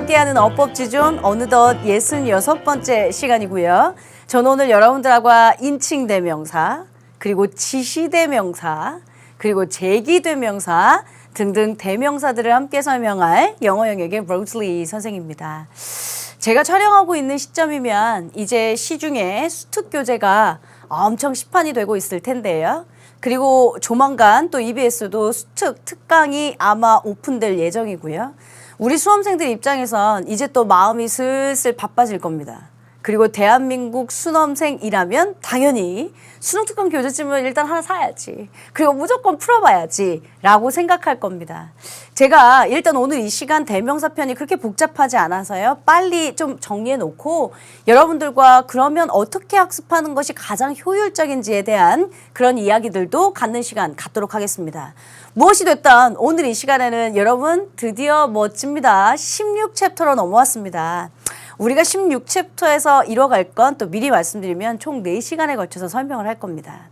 함께하는 어법지존 어느덧 66번째 시간이고요. 저는 오늘 여러분들과 인칭대명사, 그리고 지시대명사, 그리고 제기대명사 등등 대명사들을 함께 설명할 영어 영역의 브로슬리 선생입니다. 제가 촬영하고 있는 시점이면 이제 시중에 수특교재가 엄청 시판이 되고 있을 텐데요. 그리고 조만간 또 EBS도 수특 특강이 아마 오픈될 예정이고요. 우리 수험생들 입장에선 이제 또 마음이 슬슬 바빠질 겁니다. 그리고 대한민국 수험생이라면 당연히 수능특강 교재집을 일단 하나 사야지. 그리고 무조건 풀어봐야지 라고 생각할 겁니다. 제가 일단 오늘 이 시간 대명사 편이 그렇게 복잡하지 않아서요. 빨리 좀 정리해 놓고 여러분들과 그러면 어떻게 학습하는 것이 가장 효율적인지에 대한 그런 이야기들도 갖는 시간 갖도록 하겠습니다. 무엇이 됐든 오늘 이 시간에는 여러분 드디어 멋집니다. 16챕터로 넘어왔습니다. 우리가 16챕터에서 이뤄갈 건 또 미리 말씀드리면 총 4시간에 걸쳐서 설명을 할 겁니다.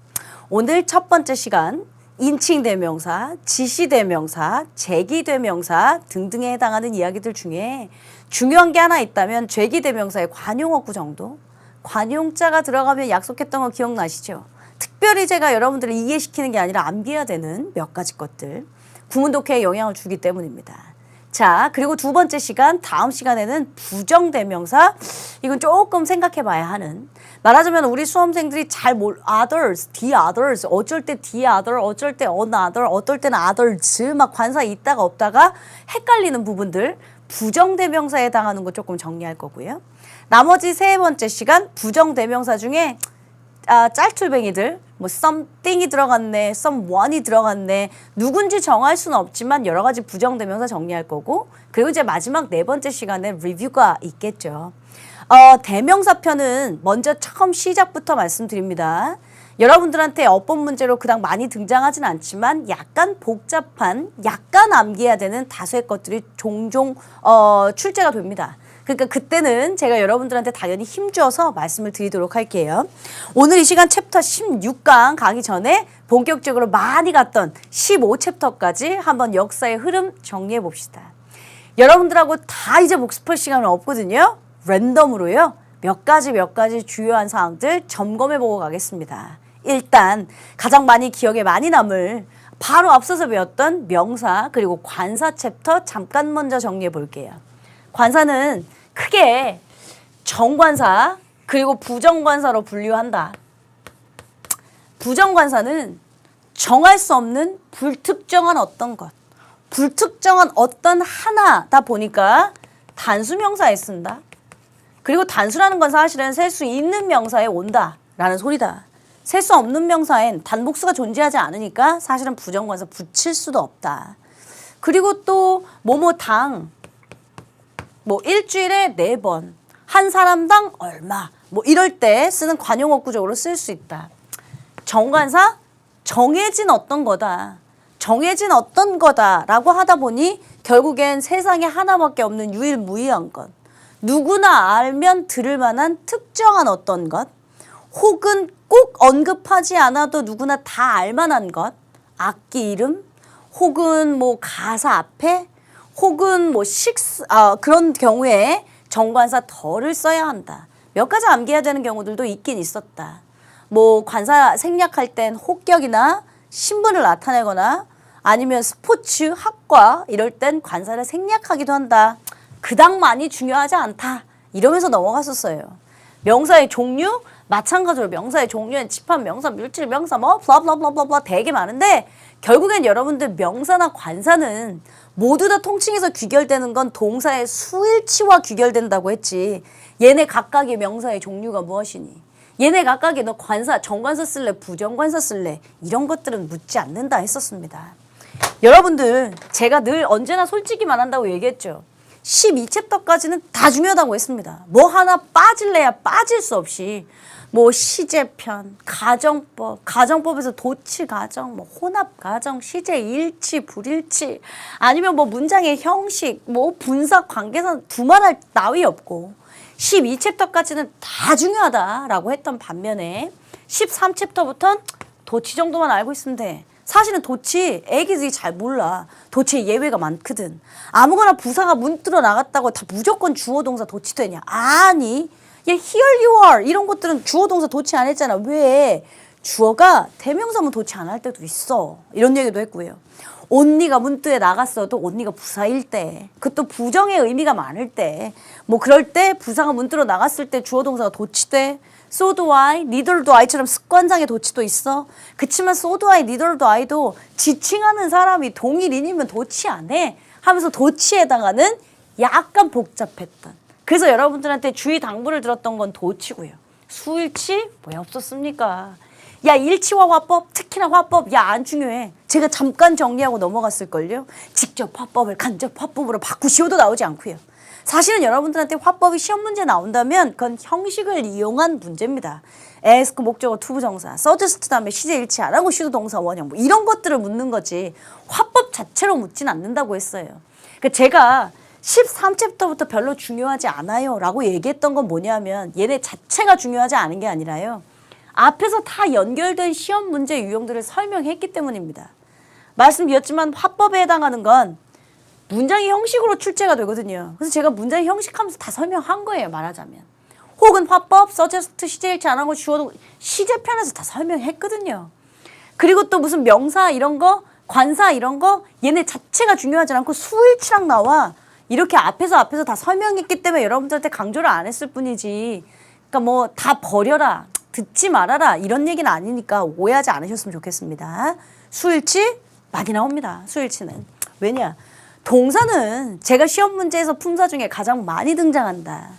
오늘 첫 번째 시간 인칭대명사, 지시대명사, 제기대명사 등등에 해당하는 이야기들 중에 중요한 게 하나 있다면 죄기대명사의 관용어구 정도? 관용자가 들어가면 약속했던 거 기억나시죠? 특별히 제가 여러분들을 이해시키는 게 아니라 암기해야 되는 몇 가지 것들. 구문독해에 영향을 주기 때문입니다. 자, 그리고 두 번째 시간, 다음 시간에는 부정대명사. 이건 조금 생각해 봐야 하는. 말하자면 우리 수험생들이 잘 others, the others, 어쩔 때 the other, 어쩔 때 another, 어떨 때는 others, 막 관사 있다가 없다가 헷갈리는 부분들. 부정대명사에 해당하는 거 조금 정리할 거고요. 나머지 세 번째 시간, 부정대명사 중에 짤툴뱅이들, 뭐 something이 들어갔네, someone이 들어갔네, 누군지 정할 수는 없지만 여러 가지 부정대명사 정리할 거고, 그리고 이제 마지막 네 번째 시간에 리뷰가 있겠죠. 대명사 편은 먼저 처음 시작부터 말씀드립니다. 여러분들한테 어법 문제로 그닥 많이 등장하진 않지만 약간 복잡한, 약간 암기해야 되는 다수의 것들이 종종 출제가 됩니다. 그러니까 그때는 제가 여러분들한테 당연히 힘줘서 말씀을 드리도록 할게요. 오늘 이 시간 챕터 16강 가기 전에 본격적으로 많이 갔던 15챕터까지 한번 역사의 흐름 정리해 봅시다. 여러분들하고 다 이제 복습할 시간은 없거든요. 랜덤으로요. 몇 가지 주요한 사항들 점검해 보고 가겠습니다. 일단 가장 많이 기억에 많이 남을 바로 앞서서 배웠던 명사 그리고 관사 챕터 잠깐 먼저 정리해 볼게요. 관사는 크게 정관사 그리고 부정관사로 분류한다. 부정관사는 정할 수 없는 불특정한 어떤 것, 불특정한 어떤 하나다 보니까 단수명사에 쓴다. 그리고 단수라는 건 사실은 셀 수 있는 명사에 온다라는 소리다. 셀 수 없는 명사엔 단복수가 존재하지 않으니까 사실은 부정관사 붙일 수도 없다. 그리고 또 뭐뭐당 뭐 일주일에 4번, 한 사람당 얼마, 뭐 이럴 때 쓰는 관용어구적으로 쓸 수 있다. 정관사, 정해진 어떤 거다. 정해진 어떤 거다라고 하다 보니 결국엔 세상에 하나밖에 없는 유일무이한 것. 누구나 알면 들을 만한 특정한 어떤 것. 혹은 꼭 언급하지 않아도 누구나 다 알만한 것. 악기 이름, 혹은 뭐 가사 앞에, 혹은 뭐 그런 경우에 정관사 덜을 써야 한다. 몇 가지 암기해야 되는 경우들도 있긴 있었다. 뭐 관사 생략할 땐 혹격이나 신분을 나타내거나 아니면 스포츠, 학과 이럴 땐 관사를 생략하기도 한다. 그닥 많이 중요하지 않다. 이러면서 넘어갔었어요. 명사의 종류 마찬가지로 명사의 종류엔 집합 명사, 물질 명사 뭐 블라블라블라블라 되게 많은데 결국엔 여러분들 명사나 관사는 모두 다 통칭해서 귀결되는 건 동사의 수일치와 귀결된다고 했지. 얘네 각각의 명사의 종류가 무엇이니? 얘네 각각의 너 관사, 정관사 쓸래, 부정관사 쓸래? 이런 것들은 묻지 않는다 했었습니다. 여러분들 제가 늘 언제나 솔직히 말한다고 얘기했죠. 12챕터까지는 다 중요하다고 했습니다. 뭐 하나 빠질래야 빠질 수 없이 뭐 시제편, 가정법, 가정법에서 도치가정, 뭐 혼합가정, 시제일치, 불일치 아니면 뭐 문장의 형식, 뭐 분사, 관계사 두말할 나위 없고 12챕터까지는 다 중요하다라고 했던 반면에 13챕터부터는 도치 정도만 알고 있으면 돼. 사실은 도치 애기들이 잘 몰라. 도치에 예외가 많거든. 아무거나 부사가 문 뚫어 나갔다고 다 무조건 주어 동사 도치 되냐? 아니. 야, here you are 이런 것들은 주어 동사 도치 안 했잖아. 왜? 주어가 대명사면 도치 안 할 때도 있어. 이런 얘기도 했고요. 언니가 문득에 나갔어도 언니가 부사일 때, 그것도 부정의 의미가 많을 때, 뭐 그럴 때 부사가 문득으로 나갔을 때 주어 동사가 도치돼. so do I, neither do I처럼 습관상의 도치도 있어. 그치만 so do I, neither do I도 지칭하는 사람이 동일인이면 도치 안 해. 하면서 도치에 해당하는 약간 복잡했던. 그래서 여러분들한테 주의 당부를 들었던 건 도치고요. 수일치 왜 없었습니까? 야, 일치와 화법, 특히나 화법, 야, 안 중요해. 제가 잠깐 정리하고 넘어갔을걸요. 직접 화법을 간접 화법으로 바꾸시오도 나오지 않고요. 사실은 여러분들한테 화법이 시험 문제 나온다면 그건 형식을 이용한 문제입니다. ask 목적어 투부정사, suggest 다음에 시제 일치 안 하고 시도 동사 원형 뭐 이런 것들을 묻는 거지 화법 자체로 묻진 않는다고 했어요. 그러니까 제가 13챕터부터 별로 중요하지 않아요 라고 얘기했던 건 뭐냐면 얘네 자체가 중요하지 않은 게 아니라요. 앞에서 다 연결된 시험 문제 유형들을 설명했기 때문입니다. 말씀드렸지만 화법에 해당하는 건 문장의 형식으로 출제가 되거든요. 그래서 제가 문장의 형식하면서 다 설명한 거예요. 말하자면. 혹은 화법, suggest, 시제일치 안 하고 주어도 시제편에서 다 설명했거든요. 그리고 또 무슨 명사 이런 거, 관사 이런 거 얘네 자체가 중요하지 않고 수일치랑 나와. 이렇게 앞에서 다 설명했기 때문에 여러분들한테 강조를 안 했을 뿐이지. 그러니까 뭐 다 버려라, 듣지 말아라 이런 얘기는 아니니까 오해하지 않으셨으면 좋겠습니다. 수일치 많이 나옵니다. 수일치는. 왜냐? 동사는 제가 시험 문제에서 품사 중에 가장 많이 등장한다.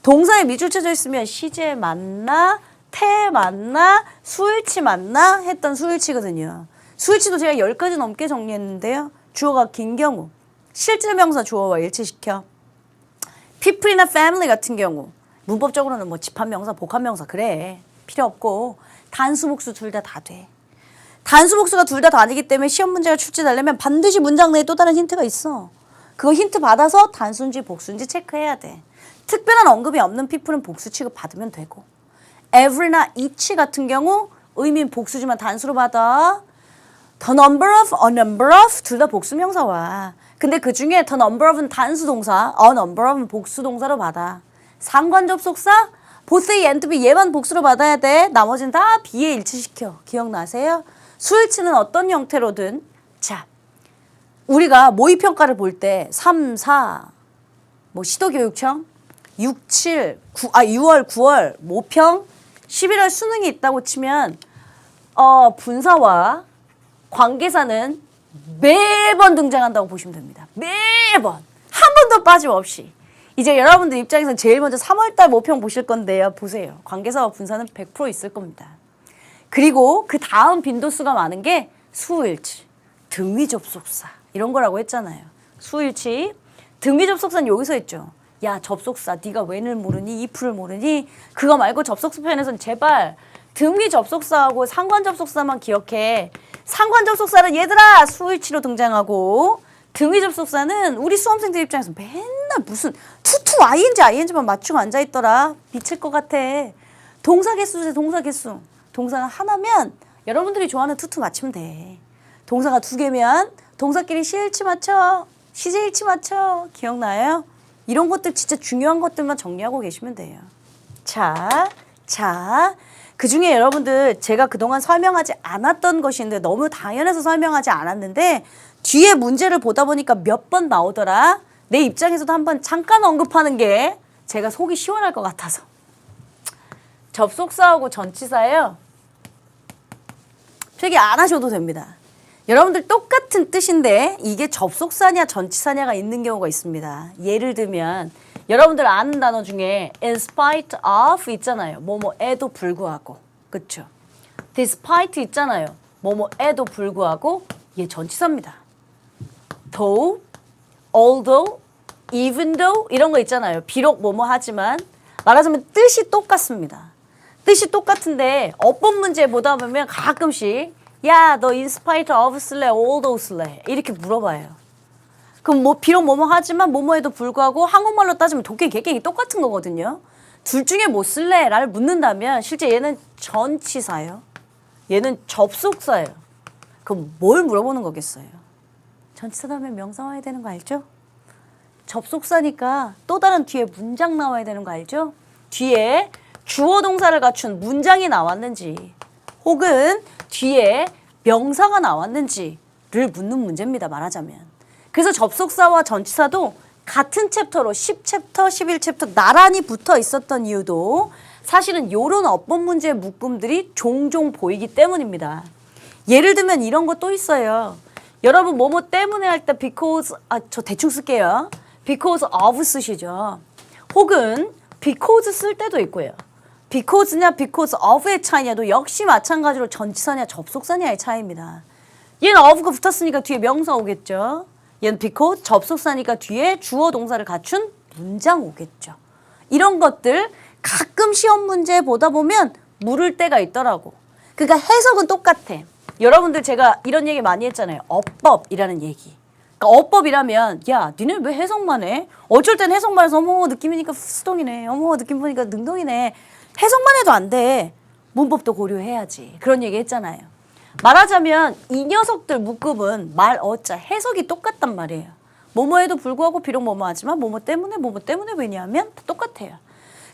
동사에 밑줄 쳐져 있으면 시제 맞나, 태 맞나, 수일치 맞나 했던 수일치거든요. 수일치도 제가 10가지 넘게 정리했는데요. 주어가 긴 경우, 실제 명사 주어와 일치시켜. people이나 family 같은 경우 문법적으로는 뭐 집합명사, 복합명사 그래. 필요 없고 단수, 복수 둘 다 돼. 단수, 복수가 둘 다 아니기 때문에 시험 문제가 출제되려면 반드시 문장 내에 또 다른 힌트가 있어. 그거 힌트 받아서 단수인지 복수인지 체크해야 돼. 특별한 언급이 없는 people은 복수 취급 받으면 되고 every나 each 같은 경우 의미는 복수지만 단수로 받아. the number of, a number of 둘 다 복수 명사와. 근데 그중에 the number of은 단수 동사, a number of은 복수 동사로 받아. 상관 접속사 both A and B 얘만 복수로 받아야 돼. 나머지는 다 B에 일치시켜. 기억나세요? 수일치는 어떤 형태로든 자, 우리가 모의평가를 볼 때 3, 4, 뭐 시도교육청, 6, 7, 6월, 9월 모평, 11월 수능이 있다고 치면 분사와 관계사는 매번 등장한다고 보시면 됩니다. 매번. 한 번도 빠짐없이. 이제 여러분들 입장에서는 제일 먼저 3월달 모평 보실 건데요. 보세요. 관계사와 분사는 100% 있을 겁니다. 그리고 그 다음 빈도수가 많은 게 수일치, 등위 접속사 이런 거라고 했잖아요. 수일치, 등위 접속사는 여기서 했죠. 야, 접속사 네가 when을 모르니 if를 모르니 그거 말고 접속사 편에서는 제발 등위 접속사하고 상관 접속사만 기억해. 상관 접속사는 얘들아 수일치로 등장하고 등위 접속사는 우리 수험생들 입장에서 맨날 무슨 투투 ing만 맞추고 앉아있더라. 미칠 것 같아. 동사 개수제 동사 개수. 동사가 하나면 여러분들이 좋아하는 투투 맞추면 돼. 동사가 2개면 동사끼리 시일치 맞춰. 시제일치 맞춰. 기억나요? 이런 것들 진짜 중요한 것들만 정리하고 계시면 돼요. 자, 그중에 여러분들 제가 그동안 설명하지 않았던 것인데 너무 당연해서 설명하지 않았는데 뒤에 문제를 보다 보니까 몇 번 나오더라. 내 입장에서도 한번 잠깐 언급하는 게 제가 속이 시원할 것 같아서. 접속사하고 전치사예요. 필기 안 하셔도 됩니다. 여러분들 똑같은 뜻인데 이게 접속사냐 전치사냐가 있는 경우가 있습니다. 예를 들면 여러분들 아는 단어 중에 in spite of 있잖아요. 뭐뭐에도 불구하고. 그렇죠? despite 있잖아요. 뭐뭐에도 불구하고 얘 전치사입니다. though, although, even though 이런 거 있잖아요. 비록 뭐뭐 하지만 말하자면 뜻이 똑같습니다. 뜻이 똑같은데 어법 문제 보다 보면 가끔씩 야, 너 in spite of 쓸래? although 쓸래? 이렇게 물어봐요. 그럼 뭐 비록 뭐뭐 하지만 뭐뭐에도 불구하고 한국말로 따지면 도끼 개끼기 똑같은 거거든요. 둘 중에 뭐 쓸래? 라를 묻는다면 실제 얘는 전치사예요. 얘는 접속사예요. 그럼 뭘 물어보는 거겠어요? 전치사 다음에 명사 와야 되는 거 알죠? 접속사니까 또 다른 뒤에 문장 나와야 되는 거 알죠? 뒤에 주어 동사를 갖춘 문장이 나왔는지 혹은 뒤에 명사가 나왔는지를 묻는 문제입니다. 말하자면. 그래서 접속사와 전치사도 같은 챕터로 10챕터, 11챕터 나란히 붙어 있었던 이유도 사실은 이런 어법 문제의 묶음들이 종종 보이기 때문입니다. 예를 들면 이런 거 또 있어요. 여러분 뭐뭐 때문에 할 때 because, 저 대충 쓸게요. because of 쓰시죠. 혹은 because 쓸 때도 있고요. because냐 because of의 차이냐도 역시 마찬가지로 전치사냐 접속사냐의 차이입니다. 얘는 of가 붙었으니까 뒤에 명사 오겠죠. 얘는 because 접속사니까 뒤에 주어 동사를 갖춘 문장 오겠죠. 이런 것들 가끔 시험 문제 보다 보면 물을 때가 있더라고. 그러니까 해석은 똑같아. 여러분들 제가 이런 얘기 많이 했잖아요. 어법이라는 얘기. 그러니까 어법이라면 야 니네 왜 해석만 해? 어쩔 땐 해석만 해서 어머 느낌이니까 수동이네. 어머 느낌 보니까 능동이네. 해석만 해도 안 돼. 문법도 고려해야지. 그런 얘기 했잖아요. 말하자면 이 녀석들 묶음은 말 어자 해석이 똑같단 말이에요. 뭐뭐에도 불구하고 비록 뭐뭐하지만 뭐뭐 때문에 왜냐하면 똑같아요.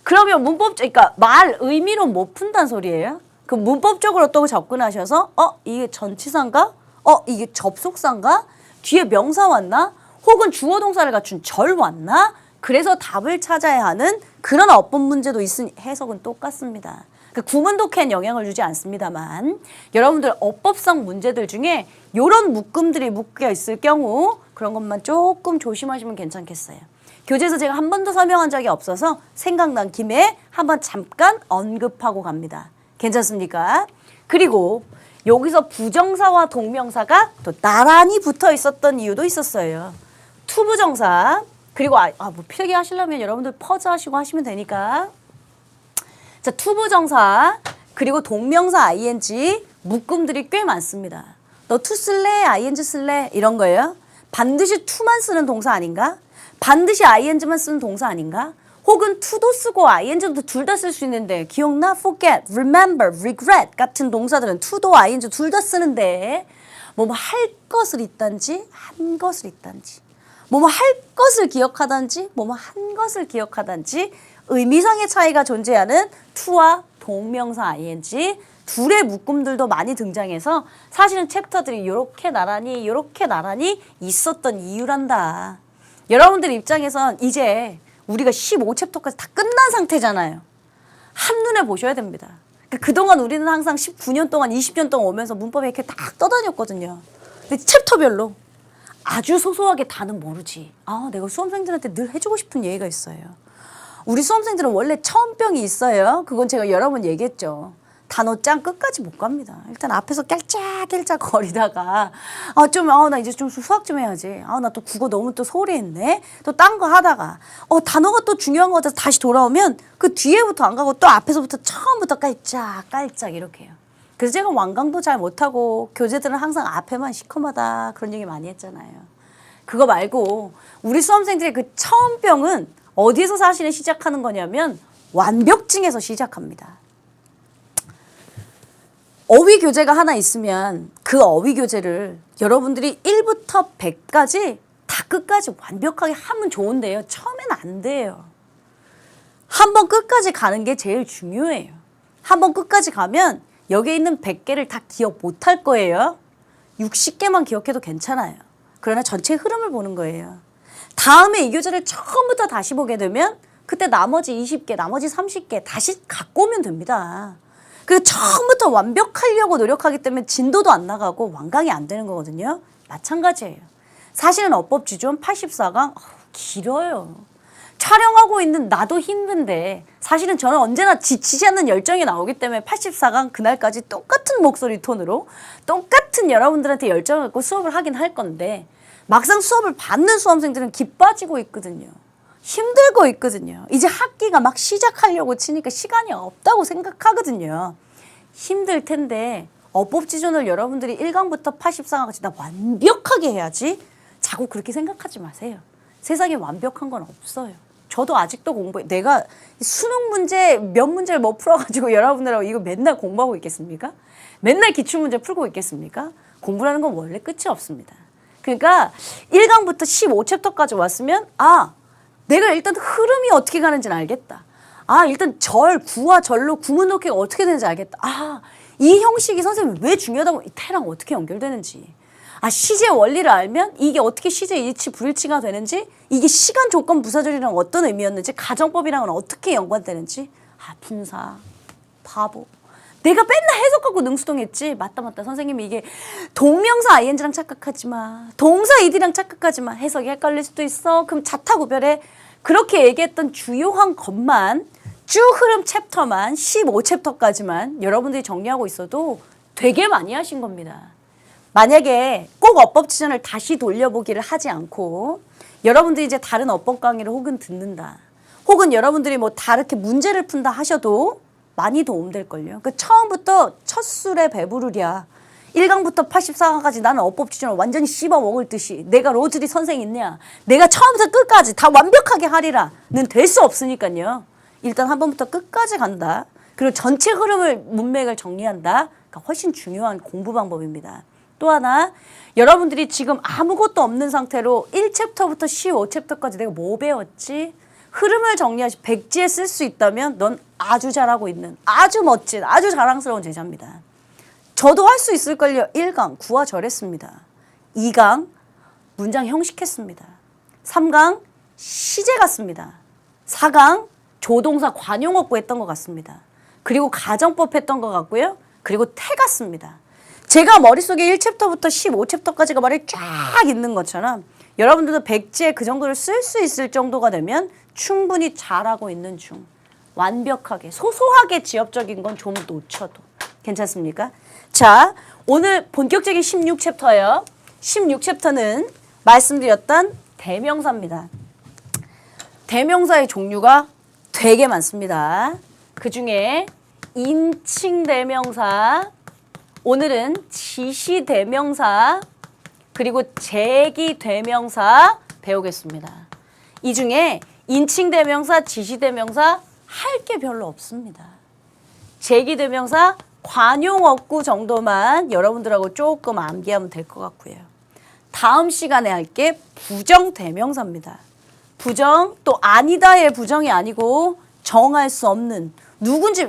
그러면 그러니까 말 의미로 못 푼다는 소리예요. 그 문법적으로 또 접근하셔서 이게 전치사인가? 이게 접속사인가? 뒤에 명사 왔나? 혹은 주어 동사를 갖춘 절 왔나? 그래서 답을 찾아야 하는 그런 어법 문제도 있으니 해석은 똑같습니다. 그 구문도 캔 영향을 주지 않습니다만 여러분들 어법상 문제들 중에 이런 묶음들이 묶여 있을 경우 그런 것만 조금 조심하시면 괜찮겠어요. 교재에서 제가 한 번도 설명한 적이 없어서 생각난 김에 한번 잠깐 언급하고 갑니다. 괜찮습니까? 그리고 여기서 부정사와 동명사가 또 나란히 붙어 있었던 이유도 있었어요. 투부정사 그리고 뭐 필기 하시려면 여러분들 퍼즈 하시고 하시면 되니까 자 투부정사 그리고 동명사 ing 묶음들이 꽤 많습니다. 너 투 쓸래? ing 쓸래? 이런 거예요. 반드시 투만 쓰는 동사 아닌가? 반드시 ing만 쓰는 동사 아닌가? 혹은 to도 쓰고 ing도 둘 다 쓸 수 있는데 기억나? forget, remember, regret 같은 동사들은 to도 ing 둘 다 쓰는데 뭐뭐 할 것을 있단지 한 것을 있단지 뭐뭐 할 것을 기억하단지 뭐뭐 한 것을 기억하단지 의미상의 차이가 존재하는 to와 동명사 ing 둘의 묶음들도 많이 등장해서 사실은 챕터들이 이렇게 나란히 있었던 이유란다. 여러분들 입장에선 이제 우리가 15챕터까지 다 끝난 상태잖아요. 한눈에 보셔야 됩니다. 그동안 우리는 항상 19년 동안 20년 동안 오면서 문법에 이렇게 딱 떠다녔거든요. 근데 챕터별로 아주 소소하게 다는 모르지. 내가 수험생들한테 늘 해주고 싶은 얘기가 있어요. 우리 수험생들은 원래 처음병이 있어요. 그건 제가 여러 번 얘기했죠. 단어 짱 끝까지 못 갑니다. 일단 앞에서 깔짝깔짝 거리다가 나 이제 좀 수학 좀 해야지. 나 또 국어 너무 또 소홀히 했네. 또 딴 거 하다가 단어가 또 중요한 거 같아서 다시 돌아오면 그 뒤에부터 안 가고 또 앞에서부터 처음부터 깔짝 이렇게 해요. 그래서 제가 완강도 잘 못하고 교재들은 항상 앞에만 시커마다 그런 얘기 많이 했잖아요. 그거 말고 우리 수험생들의 그 처음병은 어디에서 사실은 시작하는 거냐면 완벽증에서 시작합니다. 어휘 교재가 하나 있으면 그 어휘 교재를 여러분들이 1부터 100까지 다 끝까지 완벽하게 하면 좋은데요. 처음엔 안 돼요. 한번 끝까지 가는 게 제일 중요해요. 한번 끝까지 가면 여기에 있는 100개를 다 기억 못할 거예요. 60개만 기억해도 괜찮아요. 그러나 전체 흐름을 보는 거예요. 다음에 이 교재를 처음부터 다시 보게 되면 그때 나머지 20개, 나머지 30개 다시 갖고 오면 됩니다. 그 처음부터 완벽하려고 노력하기 때문에 진도도 안 나가고 완강이 안 되는 거거든요. 마찬가지예요. 사실은 어법 지존 84강 길어요. 촬영하고 있는 나도 힘든데 사실은 저는 언제나 지치지 않는 열정이 나오기 때문에 84강 그날까지 똑같은 목소리 톤으로 똑같은 여러분들한테 열정을 갖고 수업을 하긴 할 건데 막상 수업을 받는 수험생들은 기빠지고 있거든요. 힘들고 있거든요. 이제 학기가 막 시작하려고 치니까 시간이 없다고 생각하거든요. 힘들 텐데 어법지존을 여러분들이 1강부터 84강까지 다 완벽하게 해야지 자꾸 그렇게 생각하지 마세요. 세상에 완벽한 건 없어요. 저도 아직도 내가 수능 문제 몇 문제를 못 풀어가지고 여러분들하고 이거 맨날 공부하고 있겠습니까? 맨날 기출문제 풀고 있겠습니까? 공부라는 건 원래 끝이 없습니다. 그러니까 1강부터 15챕터까지 왔으면 내가 일단 흐름이 어떻게 가는지는 알겠다. 일단 구와 절로 구문독해가 어떻게 되는지 알겠다. 이 형식이 선생님 왜 중요하다고 태랑 어떻게 연결되는지. 시제 원리를 알면 이게 어떻게 시제 일치 불일치가 되는지, 이게 시간 조건 부사절이랑 어떤 의미였는지, 가정법이랑은 어떻게 연관되는지. 분사, 바보. 내가 맨날 해석하고 능수동했지. 맞다 선생님이 이게 동명사 ing랑 착각하지 마, 동사 id랑 착각하지 마, 해석이 헷갈릴 수도 있어. 그럼 자타 구별해. 그렇게 얘기했던 주요한 것만 쭉 흐름 챕터만 15챕터까지만 여러분들이 정리하고 있어도 되게 많이 하신 겁니다. 만약에 꼭 어법 지전을 다시 돌려보기를 하지 않고 여러분들이 이제 다른 어법 강의를 혹은 듣는다, 혹은 여러분들이 뭐 다르게 문제를 푼다 하셔도 많이 도움될걸요. 그 처음부터 첫 술에 배부르랴 1강부터 84강까지 나는 어법 지전을 완전히 씹어 먹을 듯이 내가 로즈리 선생 있냐, 내가 처음부터 끝까지 다 완벽하게 하리라는 될 수 없으니까요. 일단 한 번부터 끝까지 간다. 그리고 전체 흐름을 문맥을 정리한다. 그러니까 훨씬 중요한 공부 방법입니다. 또 하나, 여러분들이 지금 아무것도 없는 상태로 1챕터부터 15챕터까지 내가 뭐 배웠지? 흐름을 정리하시 백지에 쓸 수 있다면 넌 아주 잘하고 있는, 아주 멋진, 아주 자랑스러운 제자입니다. 저도 할 수 있을걸요. 1강 구와 절했습니다. 2강 문장 형식했습니다. 3강 시제 같습니다. 4강 조동사 관용어구 했던 것 같습니다. 그리고 가정법 했던 것 같고요. 그리고 태 같습니다. 제가 머릿속에 1챕터부터 15챕터까지가 말이 쫙 있는 것처럼 여러분들도 백지에 그 정도를 쓸 수 있을 정도가 되면 충분히 잘하고 있는 중, 완벽하게 소소하게 지엽적인 건 좀 놓쳐도 괜찮습니까? 자, 오늘 본격적인 16챕터예요. 16챕터는 말씀드렸던 대명사입니다. 대명사의 종류가 되게 많습니다. 그 중에 인칭 대명사, 오늘은 지시 대명사, 그리고 제기 대명사 배우겠습니다. 이 중에 인칭 대명사, 지시 대명사 할 게 별로 없습니다. 제기 대명사 관용어구 정도만 여러분들하고 조금 암기하면 될 것 같고요. 다음 시간에 할 게 부정 대명사입니다. 부정, 또 아니다의 부정이 아니고 정할 수 없는, 누군지,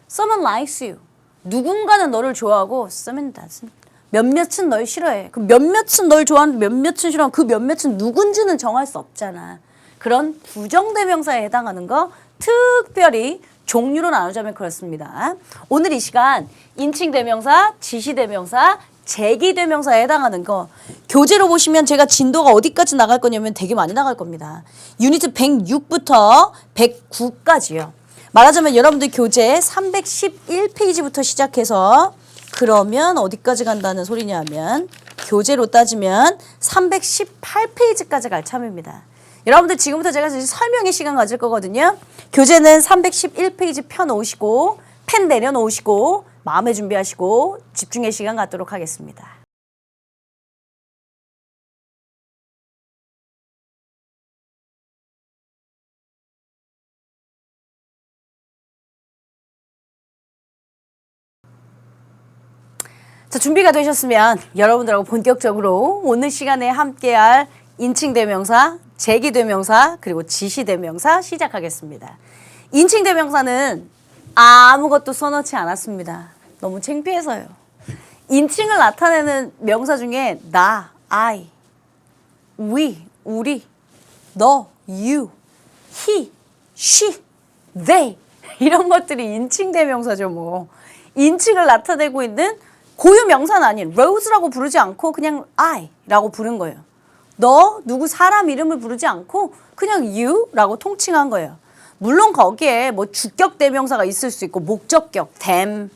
someone likes you. 누군가는 너를 좋아하고 someone doesn't. 몇몇은 널 싫어해. 그 몇몇은 널 좋아하는 몇몇은 싫어하는 그 몇몇은 누군지는 정할 수 없잖아. 그런 부정대명사에 해당하는 거 특별히 종류로 나누자면 그렇습니다. 오늘 이 시간 인칭대명사, 지시대명사, 제기대명사에 해당하는 거 교재로 보시면 제가 진도가 어디까지 나갈 거냐면 되게 많이 나갈 겁니다. 유니트 106부터 109까지요. 말하자면 여러분들 교재 311페이지부터 시작해서 그러면 어디까지 간다는 소리냐면 교재로 따지면 318페이지까지 갈 참입니다. 여러분들 지금부터 제가 설명의 시간 가질 거거든요. 교재는 311페이지 펴놓으시고 펜 내려놓으시고 마음의 준비하시고 집중의 시간 갖도록 하겠습니다. 자, 준비가 되셨으면 여러분들하고 본격적으로 오늘 시간에 함께할 인칭대명사, 제기대명사, 그리고 지시대명사 시작하겠습니다. 인칭대명사는 아무것도 써놓지 않았습니다. 너무 창피해서요. 인칭을 나타내는 명사 중에 나, I, we, 우리, 너, you, he, she, they 이런 것들이 인칭대명사죠. 뭐 인칭을 나타내고 있는 고유 명사는 아닌 Rose라고 부르지 않고 그냥 I라고 부른 거예요. 너, 누구 사람 이름을 부르지 않고 그냥 you라고 통칭한 거예요. 물론 거기에 뭐 주격 대명사가 있을 수 있고 목적격 them,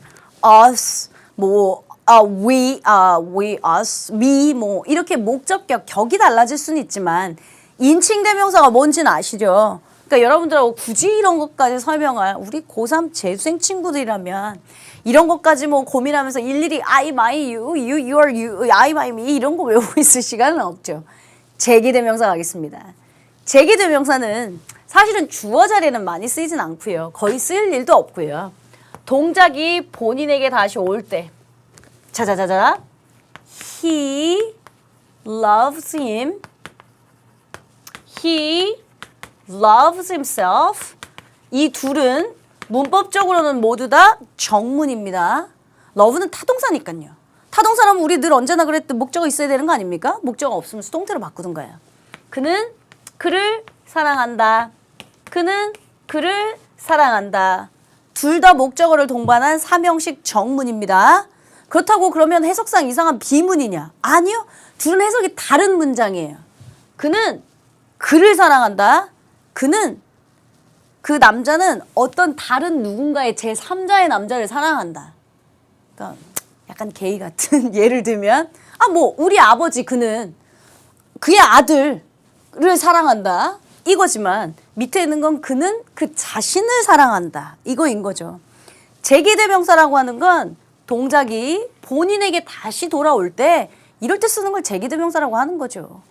us, 뭐 we, us, me 뭐 이렇게 목적격 격이 달라질 수는 있지만 인칭 대명사가 뭔지는 아시죠? 그러니까 여러분들하고 굳이 이런 것까지 설명할 우리 고3 재수생 친구들이라면 이런 것까지 뭐 고민하면서 일일이 I, my, you, your, you, I, my, me 이런 거 외우고 있을 시간은 없죠. 제기대명사 가겠습니다. 제기대명사는 사실은 주어 자리에는 많이 쓰이진 않고요. 거의 쓰일 일도 없고요. 동작이 본인에게 다시 올 때 자자자자 He loves him. He loves himself. 이 둘은 문법적으로는 모두 다 정문입니다. love는 타동사니까요. 타동사라면 우리 늘 언제나 그랬듯 목적어 있어야 되는 거 아닙니까? 목적어 없으면 수동태로 바꾸던가요. 그는 그를 사랑한다. 그는 그를 사랑한다. 둘 다 목적어를 동반한 삼형식 정문입니다. 그렇다고 그러면 해석상 이상한 비문이냐? 아니요. 둘은 해석이 다른 문장이에요. 그는 그를 사랑한다. 그는 그 남자는 어떤 다른 누군가의 제3자의 남자를 사랑한다. 그러니까 약간 게이 같은 예를 들면 우리 아버지 그는 그의 아들을 사랑한다. 이거지만 밑에 있는 건 그는 그 자신을 사랑한다. 이거인 거죠. 제기대명사라고 하는 건 동작이 본인에게 다시 돌아올 때 이럴 때 쓰는 걸 제기대명사라고 하는 거죠.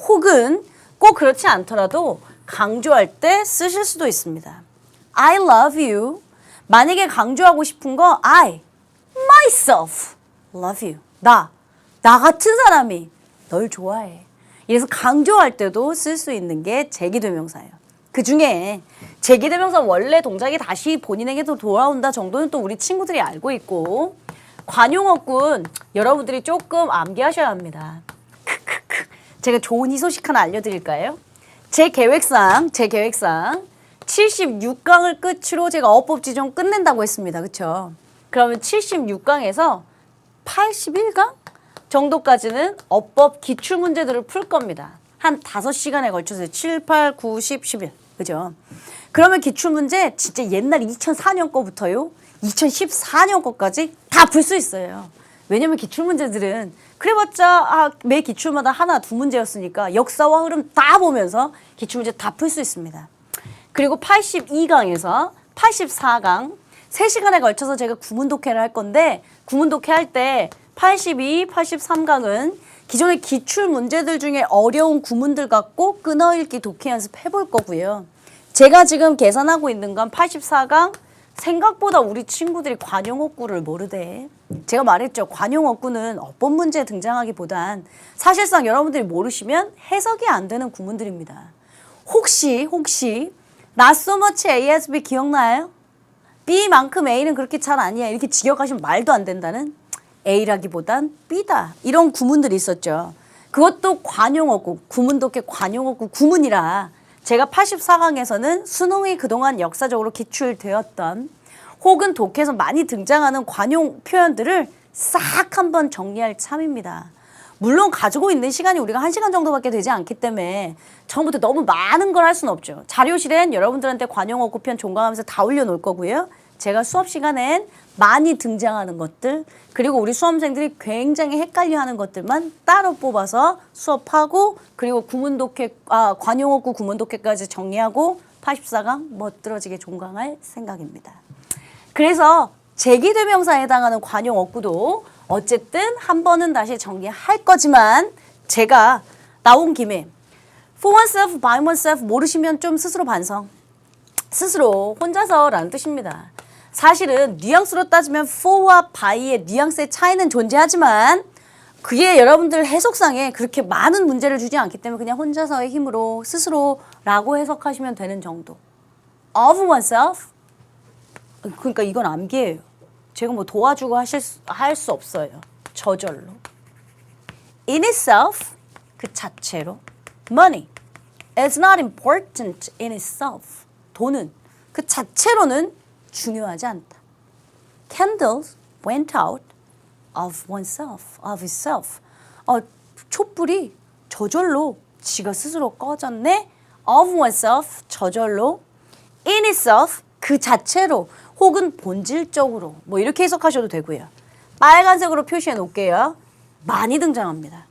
혹은 꼭 그렇지 않더라도 강조할 때 쓰실 수도 있습니다. I love you. 만약에 강조하고 싶은 거 I, myself, love you. 나 같은 사람이 널 좋아해. 이래서 강조할 때도 쓸 수 있는 게 제기대명사예요. 그중에 제기대명사 원래 동작이 다시 본인에게도 돌아온다 정도는 또 우리 친구들이 알고 있고 관용어군 여러분들이 조금 암기하셔야 합니다. 제가 좋은 희소식 하나 알려드릴까요? 제 계획상 76강을 끝으로 제가 어법지정 끝낸다고 했습니다. 그렇죠? 그러면 76강에서 81강 정도까지는 어법 기출문제들을 풀 겁니다. 한 5시간에 걸쳐서 7, 8, 9, 10, 11. 그죠? 그러면 기출문제 진짜 옛날 2004년 거부터요. 2014년 거까지 다 풀 수 있어요. 왜냐면 기출문제들은 그래봤자 매 기출마다 하나, 두 문제였으니까 역사와 흐름 다 보면서 기출문제 다 풀 수 있습니다. 그리고 82강에서 84강 3시간에 걸쳐서 제가 구문독해를 할 건데 구문독해 할 때 82, 83강은 기존의 기출 문제들 중에 어려운 구문들 갖고 끊어읽기 독해 연습해 볼 거고요. 제가 지금 계산하고 있는 건 84강 생각보다 우리 친구들이 관용어구를 모르대. 제가 말했죠. 관용어구는 어법 문제에 등장하기보단 사실상 여러분들이 모르시면 해석이 안 되는 구문들입니다. 혹시 not so much A as B 기억나요? B만큼 A는 그렇게 잘 아니야. 이렇게 직역하시면 말도 안 된다는 A라기보단 B다. 이런 구문들이 있었죠. 그것도 관용어구, 구문독해 관용어구 구문이라 제가 84강에서는 수능이 그동안 역사적으로 기출되었던 혹은 독해에서 많이 등장하는 관용 표현들을 싹 한번 정리할 참입니다. 물론 가지고 있는 시간이 우리가 1시간 정도밖에 되지 않기 때문에 처음부터 너무 많은 걸 할 수는 없죠. 자료실엔 여러분들한테 관용어구 편 종강하면서 다 올려놓을 거고요. 제가 수업 시간엔 많이 등장하는 것들 그리고 우리 수험생들이 굉장히 헷갈려하는 것들만 따로 뽑아서 수업하고 그리고 관용어구 구문독해까지 정리하고 84강 멋들어지게 종강할 생각입니다. 그래서 제기대명사에 해당하는 관용어구도 어쨌든 한 번은 다시 정리할 거지만 제가 나온 김에 for oneself, by oneself 모르시면 좀 스스로 반성. 스스로 혼자서라는 뜻입니다. 사실은 뉘앙스로 따지면 for와 by의 뉘앙스의 차이는 존재하지만 그게 여러분들 해석상에 그렇게 많은 문제를 주지 않기 때문에 그냥 혼자서의 힘으로 스스로라고 해석하시면 되는 정도. of oneself? 그러니까 이건 암기예요. 제가 뭐 도와주고 할 수 없어요. 저절로. In itself, 그 자체로. Money is not important in itself. 돈은 그 자체로는 중요하지 않다. Candles went out of oneself, of itself. 촛불이 저절로 지가 스스로 꺼졌네. Of oneself, 저절로. In itself, 그 자체로 혹은 본질적으로 뭐 이렇게 해석하셔도 되고요. 빨간색으로 표시해 놓을게요. 많이 등장합니다.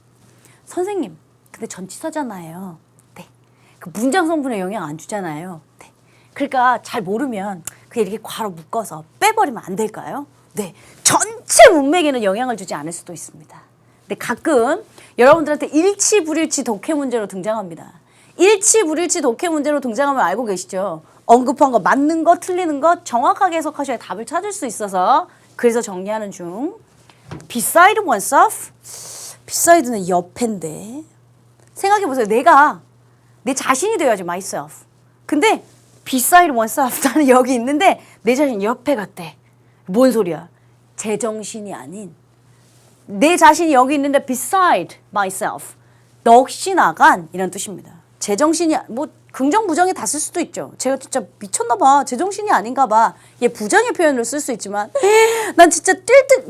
선생님, 근데 전치사잖아요. 네. 그 문장 성분에 영향 안 주잖아요. 네. 그러니까 잘 모르면 그냥 이렇게 괄호 묶어서 빼버리면 안 될까요? 네. 전체 문맥에는 영향을 주지 않을 수도 있습니다. 근데 가끔 여러분들한테 일치불일치 독해 문제로 등장합니다. 일치불일치 독해 문제로 등장하면 알고 계시죠? 언급한 거 맞는 거 틀리는 거 정확하게 해석하셔야 답을 찾을 수 있어서 그래서 정리하는 중. Beside oneself beside는 옆인데. 생각해보세요. 내가 내 자신이 되어야지 myself. 근데 beside oneself 나는 여기 있는데 내 자신 옆에 갔대. 뭔 소리야? 제정신이 아닌 내 자신이 여기 있는데 beside myself. 넋이 나간 이런 뜻입니다. 제정신이 뭐 긍정 부정이 다 쓸 수도 있죠. 제가 진짜 미쳤나 봐. 제정신이 아닌가 봐. 얘 부정의 표현으로 쓸 수 있지만 난 진짜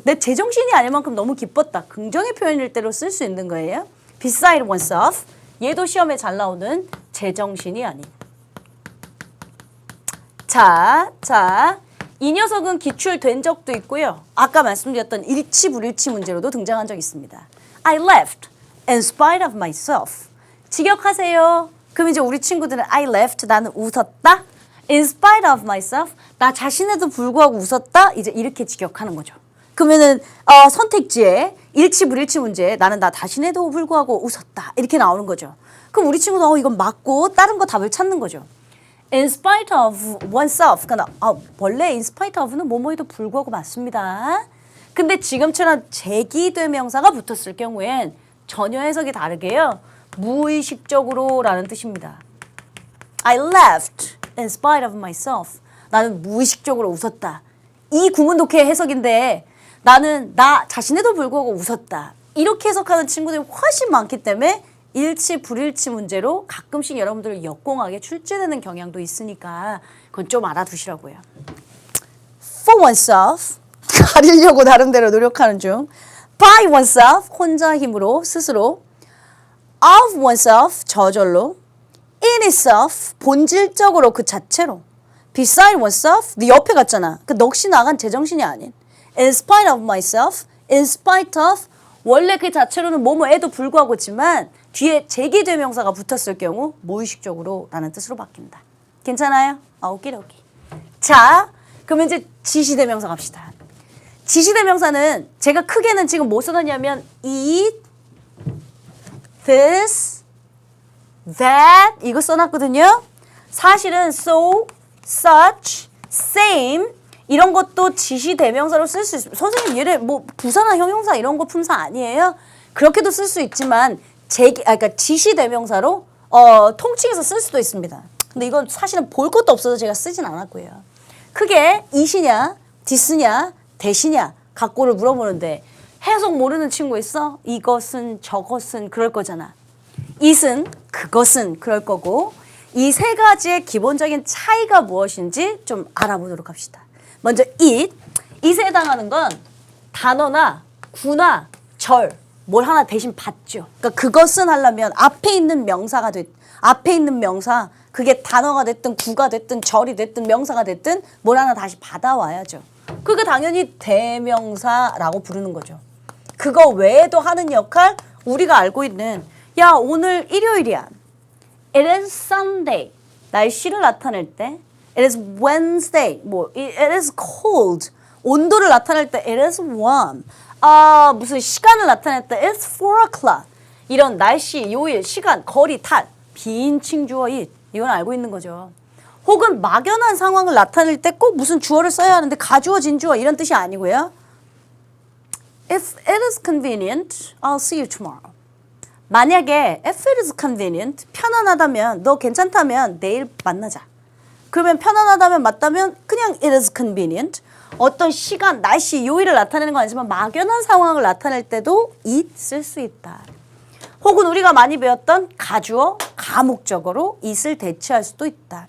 내 제정신이 아닐 만큼 너무 기뻤다. 긍정의 표현일 때로 쓸 수 있는 거예요. beside oneself. 얘도 시험에 잘 나오는 제정신이 아닌. 자, 이 녀석은 기출된 적도 있고요. 아까 말씀드렸던 일치 불일치 문제로도 등장한 적이 있습니다. I left in spite of myself. 직역하세요. 그럼 이제 우리 친구들은 I left, 나는 웃었다. In spite of myself, 나 자신에도 불구하고 웃었다. 이제 이렇게 직역하는 거죠. 그러면은 선택지에 일치 불일치 문제 나는 나 자신에도 불구하고 웃었다. 이렇게 나오는 거죠. 그럼 우리 친구도 이건 맞고 다른 거 답을 찾는 거죠. In spite of oneself. 그러니까 원래 in spite of는 뭐뭐에도 불구하고 맞습니다. 근데 지금처럼 제기대명사가 붙었을 경우엔 전혀 해석이 다르게요. 무의식적으로 라는 뜻입니다. I laughed in spite of myself. 나는 무의식적으로 웃었다. 이 구문 독해 해석인데 나는 나 자신에도 불구하고 웃었다. 이렇게 해석하는 친구들이 훨씬 많기 때문에 일치 불일치 문제로 가끔씩 여러분들 역공하게 출제되는 경향도 있으니까 그건 좀 알아두시라고요. For oneself, 가리려고 나름대로 노력하는 중. By oneself, 혼자 힘으로 스스로. Of oneself, 저절로. In itself, 본질적으로 그 자체로. Beside oneself, 네 옆에 갔잖아. 그 넋이 나간 제정신이 아닌. In spite of myself, in spite of, 원래 그 자체로는 뭐뭐에도 불구하고지만 뒤에 제기대명사가 붙었을 경우 무의식적으로 라는 뜻으로 바뀝니다. 괜찮아요? 오키도키. 자, 그러면 이제 지시대명사 갑시다. 지시대명사는 제가 크게는 지금 뭐 써놨냐면 eat, this, that 이거 써놨거든요. 사실은 so, such, same 이런 것도 지시대명사로 쓸 수 있습니다. 선생님 얘를 뭐 부사나 형용사 이런 거 품사 아니에요? 그렇게도 쓸 수 있지만 그러니까 지시대명사로 통칭해서 쓸 수도 있습니다. 근데 이건 사실은 볼 것도 없어서 제가 쓰진 않았고요. 크게 이시냐, 디스냐, 대시냐 각고를 물어보는데 해석 모르는 친구 있어? 이것은 저것은 그럴 거잖아. it은 그것은 그럴 거고 이 세 가지의 기본적인 차이가 무엇인지 좀 알아보도록 합시다. 먼저 it에 해당하는 건 단어나 구나 절 뭘 하나 대신 받죠. 그러니까 그것은 하려면 앞에 있는 명사 그게 단어가 됐든 구가 됐든 절이 됐든 명사가 됐든 뭘 하나 다시 받아와야죠. 그게 당연히 대명사라고 부르는 거죠. 그거 외에도 하는 역할 우리가 알고 있는 야 오늘 일요일이야. It is Sunday. 날씨를 나타낼 때 It is Wednesday. It is cold. 온도를 나타낼 때 It is warm. 무슨 시간을 나타낼 때 It's 4 o'clock. 이런 날씨, 요일, 시간, 거리, 탓, 비인칭 주어 it. 이건 알고 있는 거죠. 혹은 막연한 상황을 나타낼 때 꼭 무슨 주어를 써야 하는데 가주어, 진주어 이런 뜻이 아니고요. If it is convenient, I'll see you tomorrow. 만약에 if it is convenient, 편안하다면, 너 괜찮다면 내일 만나자. 그러면 편안하다면 맞다면 그냥 it is convenient. 어떤 시간, 날씨, 요일을 나타내는 건 아니지만 막연한 상황을 나타낼 때도 it 쓸 수 있다. 혹은 우리가 많이 배웠던 가주어, 가목적어로 it을 대체할 수도 있다.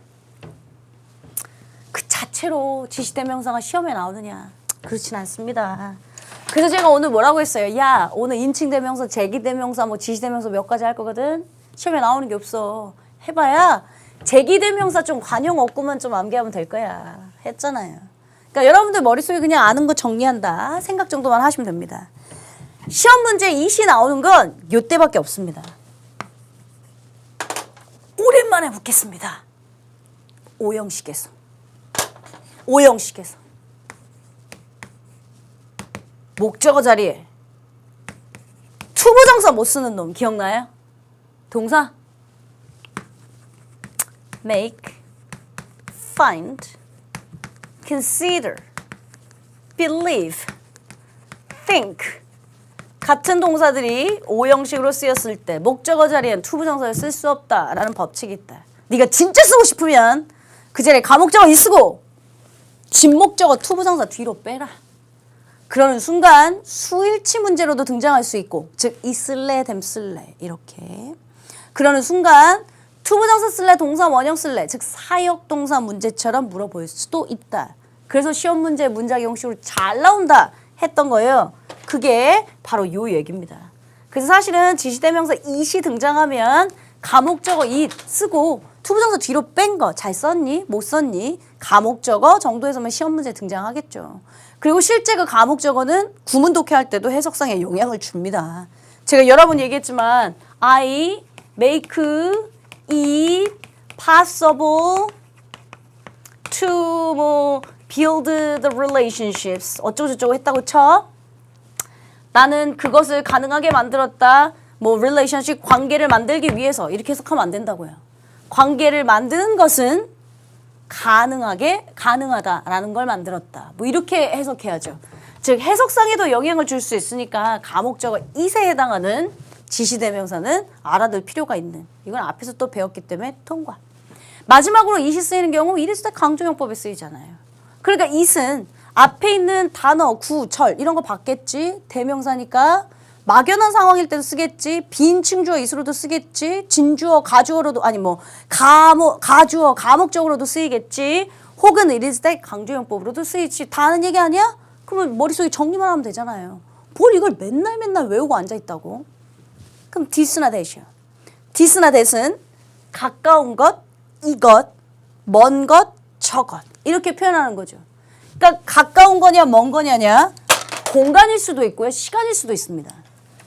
그 자체로 지시대명사가 시험에 나오느냐? 그렇진 않습니다. 그래서 제가 오늘 뭐라고 했어요? 야, 오늘 인칭대명사, 제기대명사, 지시대명사 몇 가지 할 거거든? 시험에 나오는 게 없어. 해봐야 제기대명사 좀 관용 없고만 좀 암기하면 될 거야. 했잖아요. 그러니까 여러분들 머릿속에 그냥 아는 거 정리한다. 생각 정도만 하시면 됩니다. 시험 문제 이시 나오는 건 요때밖에 없습니다. 오랜만에 묻겠습니다. 오영식에서. 목적어 자리에 투부정사 못 쓰는 놈 기억나요? 동사 make, find, consider, believe, think, 같은 동사들이 오형식으로 쓰였을 때 목적어 자리엔 투부정사를 쓸 수 없다라는 법칙이 있다. 네가 진짜 쓰고 싶으면 그 자리에 가목적어 이 쓰고 진목적어 투부정사 뒤로 빼라. 그러는 순간 수일치 문제로도 등장할 수 있고, 즉 있을래 됨쓸래 이렇게. 그러는 순간 투부정사 쓸래 동사 원형 쓸래, 즉 사역동사 문제처럼 물어볼 수도 있다. 그래서 시험 문제 문장 형식으로 잘 나온다 했던 거예요. 그게 바로 요 얘기입니다. 그래서 사실은 지시대명사 it이 등장하면 가목적어 it 쓰고 투부정사 뒤로 뺀 거 잘 썼니? 못 썼니? 가목적어 정도에서만 시험 문제 등장하겠죠. 그리고 실제 그 가목적어는 구문 독해할 때도 해석상에 영향을 줍니다. 제가 여러 번 얘기했지만 I make it possible to 뭐 build the relationships 어쩌고저쩌고 했다고 쳐. 나는 그것을 가능하게 만들었다. 뭐 relationship 관계를 만들기 위해서 이렇게 해석하면 안 된다고요. 관계를 만드는 것은 가능하다라는 걸 만들었다. 뭐 이렇게 해석해야죠. 즉 해석상에도 영향을 줄 수 있으니까 가목적어 it에 해당하는 지시대명사는 알아둘 필요가 있는. 이건 앞에서 또 배웠기 때문에 통과. 마지막으로 it이 쓰이는 경우 it 있을 때 강조용법에 쓰이잖아요. 그러니까 it은 앞에 있는 단어, 구, 절 이런 거 받겠지. 대명사니까 막연한 상황일 때도 쓰겠지. 비인칭주어 it으로도 쓰겠지. 진주어, 가주어로도 아니 뭐 가주어, 가목적으로도 쓰이겠지. 혹은 it is that 강조용법으로도 쓰이지. 다 아는 얘기 아니야? 그러면 머릿속에 정리만 하면 되잖아요. 뭘 이걸 맨날 외우고 앉아있다고. 그럼 this나 that이요. this나 that은 가까운 것, 이것, 먼 것, 저것 이렇게 표현하는 거죠. 그러니까 가까운 거냐 먼 거냐냐 공간일 수도 있고요. 시간일 수도 있습니다.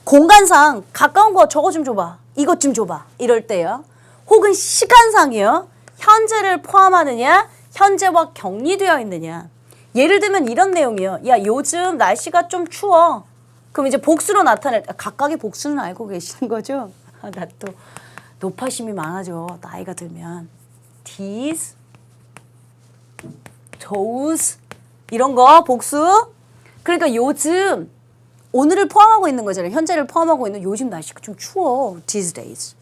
공간상 가까운 거 저거 좀 줘봐. 이것 좀 줘봐. 이럴 때요. 혹은 시간상이요. 현재를 포함하느냐 현재와 격리되어 있느냐. 예를 들면 이런 내용이요. 야 요즘 날씨가 좀 추워. 그럼 이제 복수로 나타낼 각각의 복수는 알고 계시는 거죠? 나 또 노파심이 많아져. 나이가 들면. these, those 이런 거 복수. 그러니까 요즘 오늘을 포함하고 있는 거잖아요. 현재를 포함하고 있는 요즘 날씨가 좀 추워. these days.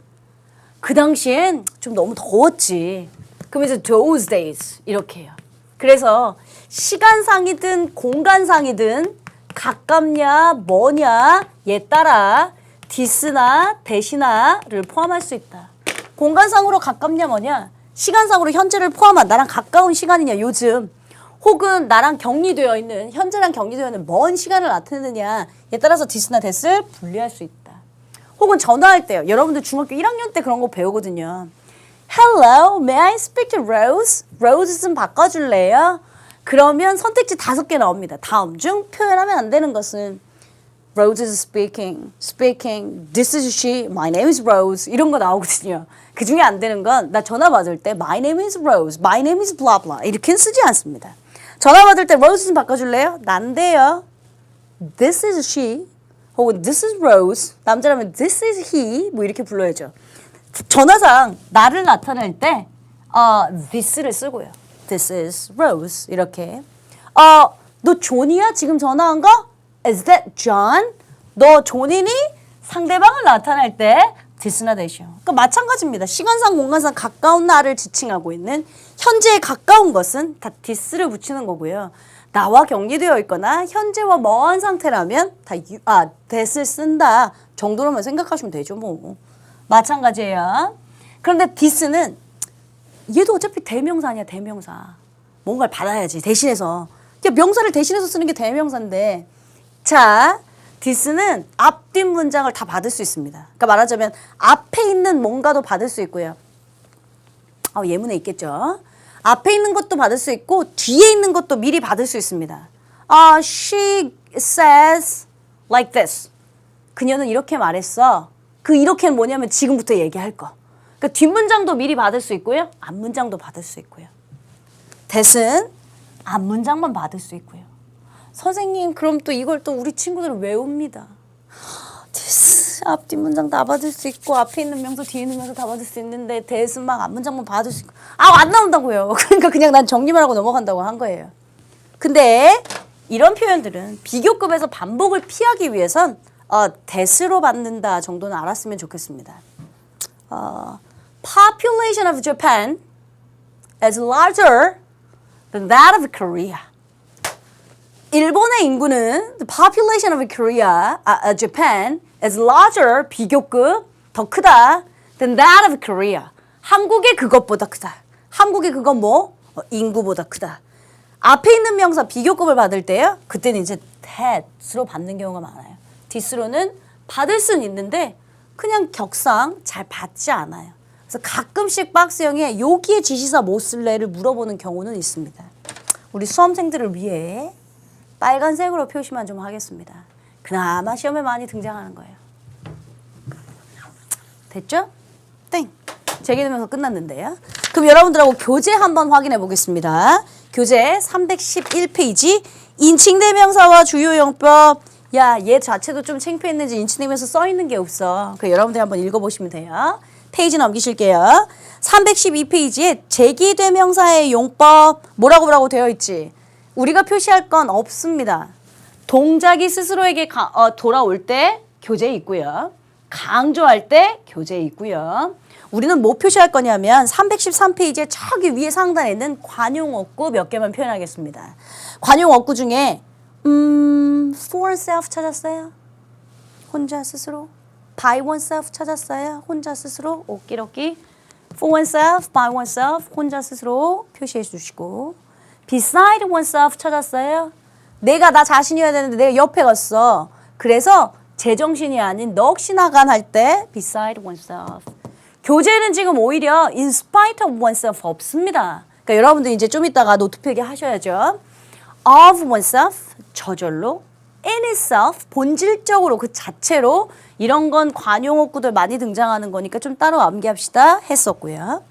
그 당시엔 좀 너무 더웠지. 그럼 이제 those days 이렇게 해요. 그래서 시간상이든 공간상이든 가깝냐 뭐냐에 따라 this나 that이나를 포함할 수 있다. 공간상으로 가깝냐 뭐냐, 시간상으로 현재를 포함한 나랑 가까운 시간이냐 요즘, 혹은 나랑 격리되어 있는 현재랑 격리되어 있는 먼 시간을 나타내느냐에 따라서 this나 that을 분리할 수 있다. 혹은 전화할 때요. 여러분들 중학교 1학년 때 그런 거 배우거든요. Hello, may I speak to Rose? Rose 좀 바꿔줄래요? 그러면 선택지 5개 나옵니다. 다음 중 표현하면 안 되는 것은 Rose is speaking, this is she, my name is Rose 이런 거 나오거든요. 그 중에 안 되는 건 나 전화 받을 때 my name is Rose, my name is blah blah 이렇게는 쓰지 않습니다. 전화 받을 때 Rose 좀 바꿔줄래요? 난데요. This is she 혹은 this is Rose, 남자라면 this is he 뭐 이렇게 불러야죠. 전화상 나를 나타낼 때 this를 쓰고요. This is Rose 이렇게. 너 존이야? 지금 전화한 거? Is that John? 너 존이니? 상대방을 나타낼 때 this나 that이요. 그러니까 마찬가지입니다. 시간상 공간상 가까운 나를 지칭하고 있는 현재에 가까운 것은 다 this를 붙이는 거고요. 나와 격리되어 있거나 현재와 먼 상태라면 다 that을 쓴다 정도로만 생각하시면 되죠. 뭐 마찬가지예요. 그런데 this는 얘도 어차피 대명사 아니야. 대명사. 뭔가를 받아야지. 대신해서. 명사를 대신해서 쓰는 게 대명사인데. 자, this는 앞뒷 문장을 다 받을 수 있습니다. 그러니까 말하자면 앞에 있는 뭔가도 받을 수 있고요. 예문에 있겠죠. 앞에 있는 것도 받을 수 있고 뒤에 있는 것도 미리 받을 수 있습니다. She says like this. 그녀는 이렇게 말했어. 그 이렇게는 뭐냐면 지금부터 얘기할 거. 그러니까 뒷문장도 미리 받을 수 있고요. 앞문장도 받을 수 있고요. that은 앞문장만 받을 수 있고요. 선생님 그럼 또 이걸 또 우리 친구들은 외웁니다. this 앞 뒷문장 다 받을 수 있고 앞에 있는 명사 뒤에 있는 명사 다 받을 수 있는데 that은 막 앞문장만 받을 수 있고 안 나온다고요. 그러니까 그냥 난 정리만 하고 넘어간다고 한 거예요. 근데 이런 표현들은 비교급에서 반복을 피하기 위해선 대스로 받는다 정도는 알았으면 좋겠습니다. Population of Japan is larger than that of Korea. 일본의 인구는 the population of Korea, Japan is larger, 비교급, 더 크다 than that of Korea. 한국의 그것보다 크다. 한국의 그건 뭐? 인구보다 크다. 앞에 있는 명사 비교급을 받을 때요. 그때는 이제 that으로 받는 경우가 많아요. this로는 받을 수는 있는데 그냥 격상 잘 받지 않아요. 그래서 가끔씩 박스형에 여기에 지시사 뭐 쓸래를 물어보는 경우는 있습니다. 우리 수험생들을 위해 빨간색으로 표시만 좀 하겠습니다. 그나마 시험에 많이 등장하는 거예요. 됐죠? 땡. 제기되면서 끝났는데요. 그럼 여러분들하고 교재 한번 확인해 보겠습니다. 교재 311페이지 인칭대명사와 주요용법. 야, 얘 자체도 좀 창피했는지 인칭대명사 써있는 게 없어. 그 여러분들 한번 읽어보시면 돼요. 페이지 넘기실게요. 312페이지에 제기대명사의 용법 뭐라고 되어 있지? 우리가 표시할 건 없습니다. 동작이 스스로에게 돌아올 때 교재에 있고요. 강조할 때 교재에 있고요. 우리는 뭐 표시할 거냐면 313페이지에 저기 위에 상단에 있는 관용어구 몇 개만 표현하겠습니다. 관용어구 중에 for oneself 찾았어요? 혼자 스스로. by oneself 찾았어요? 혼자 스스로. 오끼로끼. for oneself, by oneself, 혼자 스스로 표시해 주시고. beside oneself 찾았어요? 내가 나 자신이어야 되는데 내가 옆에 갔어. 그래서 제정신이 아닌 넋이 나간 할 때 beside oneself. 교재는 지금 오히려 in spite of oneself 없습니다. 그러니까 여러분들 이제 좀 이따가 노트 필기 하셔야죠. of oneself 저절로, in itself 본질적으로 그 자체로 이런 건 관용어구들 많이 등장하는 거니까 좀 따로 암기합시다 했었고요.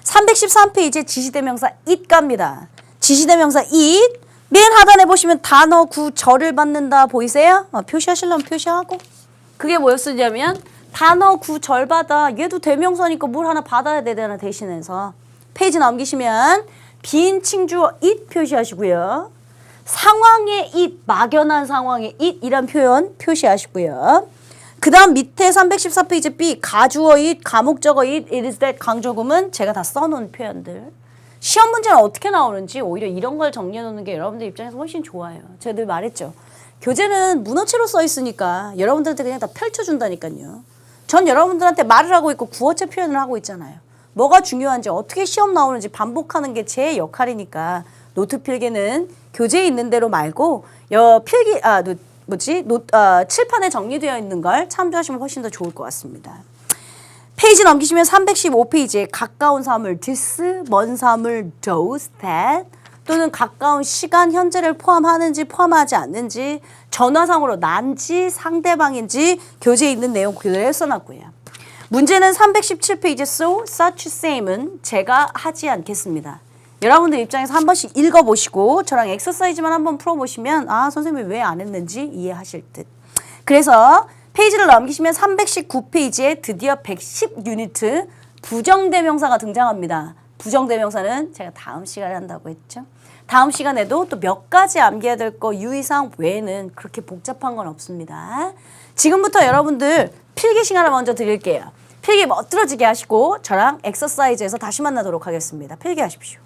313페이지에 지시대명사 it 갑니다. 지시대명사 it 맨 하단에 보시면 단어 구 절을 받는다 보이세요? 표시하시려면 표시하고. 그게 뭐였으냐면 단어 구 절 받아. 얘도 대명사니까 뭘 하나 받아야 되잖아 대신해서. 페이지 넘기시면 비인칭 주어 it 표시하시고요. 상황의 it, 막연한 상황의 it이란 표현 표시하시고요. 그 다음 밑에 314페이지 B 가주어 it, 가목적어 it, it is that 강조금은 제가 다 써놓은 표현들. 시험 문제는 어떻게 나오는지 오히려 이런 걸 정리해 놓는 게 여러분들 입장에서 훨씬 좋아요. 제가 늘 말했죠. 교재는 문어체로 써 있으니까 여러분들한테 그냥 다 펼쳐준다니까요. 전 여러분들한테 말을 하고 있고 구어체 표현을 하고 있잖아요. 뭐가 중요한지 어떻게 시험 나오는지 반복하는 게 제 역할이니까 노트 필기는 교재에 있는 대로 말고 필기 칠판에 정리되어 있는 걸 참조하시면 훨씬 더 좋을 것 같습니다. 페이지 넘기시면 315페이지에 가까운 사물 this, 먼 사물 those, that 또는 가까운 시간, 현재를 포함하는지 포함하지 않는지 전화상으로 난지 상대방인지 교재에 있는 내용 그대로 써놨고요. 문제는 317페이지 so, such, same은 제가 하지 않겠습니다. 여러분들 입장에서 한 번씩 읽어보시고 저랑 엑서사이즈만 한번 풀어보시면 아 선생님이 왜 안 했는지 이해하실 듯. 그래서 페이지를 넘기시면 319페이지에 드디어 110유니트 부정대명사가 등장합니다. 부정대명사는 제가 다음 시간에 한다고 했죠. 다음 시간에도 또 몇 가지 암기해야 될 거 유의사항 외에는 그렇게 복잡한 건 없습니다. 지금부터 여러분들 필기 시간을 먼저 드릴게요. 필기 멋들어지게 하시고 저랑 엑서사이즈에서 다시 만나도록 하겠습니다. 필기하십시오.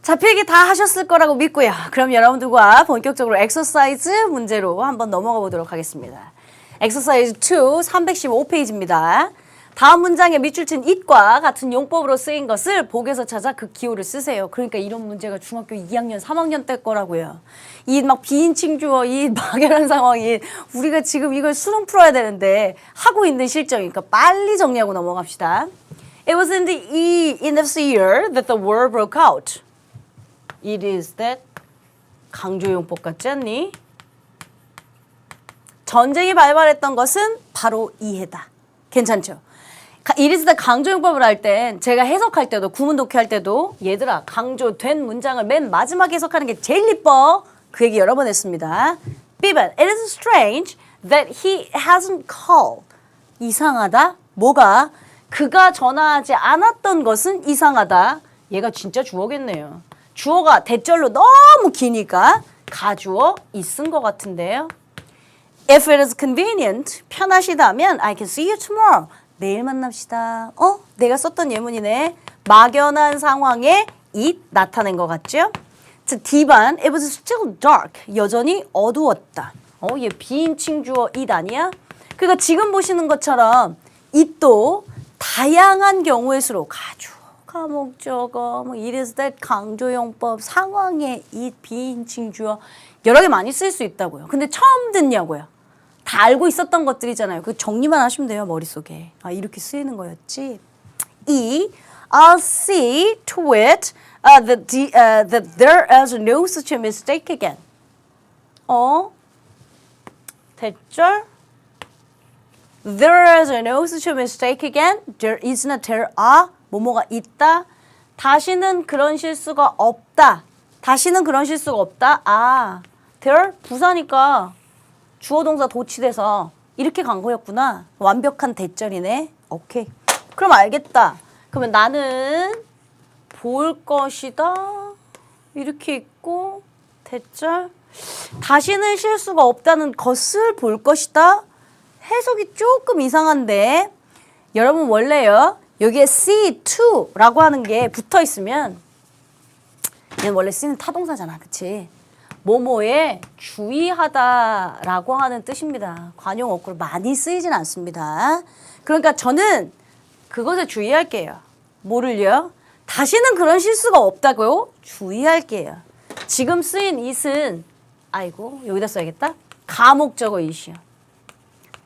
자, 필기 다 하셨을 거라고 믿고요. 그럼 여러분들과 본격적으로 엑서사이즈 문제로 한번 넘어가 보도록 하겠습니다. 엑서사이즈 2 315페이지입니다. 다음 문장에 밑줄 친 it과 같은 용법으로 쓰인 것을 복에서 찾아 그 기호를 쓰세요. 그러니까 이런 문제가 중학교 2학년, 3학년 때 거라고요. 이 막 비인칭 주어, 이 막연한 상황이 우리가 지금 이걸 수능 풀어야 되는데 하고 있는 실정이니까 빨리 정리하고 넘어갑시다. It was in the year that the war broke out. It is that 강조용법 같지 않니? 전쟁이 발발했던 것은 바로 이해다. 괜찮죠? 이리스다 강조용법을 할 땐 제가 해석할 때도 구문 독해할 때도 얘들아 강조된 문장을 맨 마지막에 해석하는 게 제일 이뻐. 그 얘기 여러 번 했습니다. B번 It is strange that he hasn't called. 이상하다. 뭐가? 그가 전화하지 않았던 것은 이상하다. 얘가 진짜 주어겠네요. 주어가 대절로 너무 기니까 가주어 있은 것 같은데요. If it is convenient, 편하시다면 I can see you tomorrow. 내일 만납시다. 내가 썼던 예문이네. 막연한 상황에 it 나타낸 것 같죠? 자, D반 It was still dark. 여전히 어두웠다. 얘 비인칭 주어 it 아니야? 그러니까 지금 보시는 것처럼 it도 다양한 경우일수록 가주어, 가목적어, 이래서 that 강조용법, 상황에 it, 비인칭 주어 여러 개 많이 쓸 수 있다고요. 근데 처음 듣냐고요. 다 알고 있었던 것들이잖아요. 그 정리만 하시면 돼요, 머릿속에. 이렇게 쓰이는 거였지. I'll see to it that there is no such a mistake again. 대절. There is no such a mistake again. There is not there are. 뭐뭐가 있다. 다시는 그런 실수가 없다. 다시는 그런 실수가 없다. there 부사니까 주어 동사 도치돼서 이렇게 간 거였구나. 완벽한 대절이네. 오케이. 그럼 알겠다. 그러면 나는 볼 것이다. 이렇게 있고 대절. 다시는 실수가 없다는 것을 볼 것이다. 해석이 조금 이상한데 여러분 원래요. 여기에 see to라고 하는 게 붙어 있으면 얘는 원래 C는 타동사잖아. 그치? 뭐뭐에 주의하다라고 하는 뜻입니다. 관용 어구로 많이 쓰이진 않습니다. 그러니까 저는 그것에 주의할게요. 뭐를요? 다시는 그런 실수가 없다고요? 주의할게요. 지금 쓰인 it은 여기다 써야겠다. 가목적어 it이요.